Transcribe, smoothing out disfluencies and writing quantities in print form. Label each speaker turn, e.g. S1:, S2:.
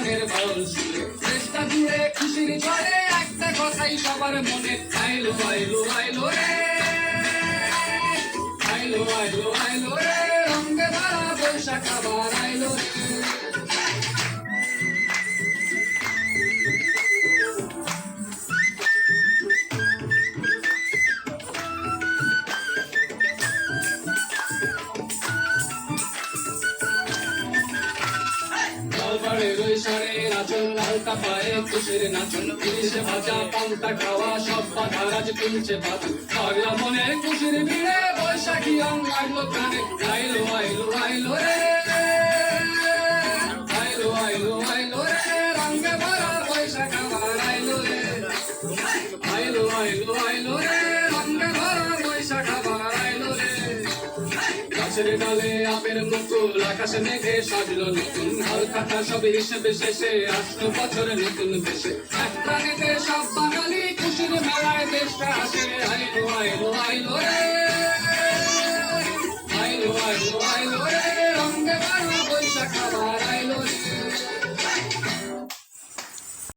S1: মনের বাউল সুরে চেষ্টা জুড়ে খুশির ঝড়ে একটা কথাই সবার মনে আইলো আইলো আইলো রে আইলো আইলো আইলো রে রঙে ভরা বৈশাখ আবার আইলো রে লালটা পায়ে খুশির নাচন তিরিশে ভাজা পান্তা খাওয়া সব বাধারাজ তুলছে বাজু পাগলা মনে খুশির ভিড়ে বৈশাখী রং লাগলো কানে আইলো আইলো আইলো রে আইলো আইলো আইলো রে রঙে ভরা বৈশাখ আবার আইলো রে আইলো আইলো আইলো রে রঙে ভরা বৈশাখ আবার আইলো রে গাছের ডালে আপের মুকুল আকাশে মেঘে সাজলো নতুন হাল কাটা সব হিসেবে শেষে আসলো বছরে নতুন দেশে এক প্রাণীতে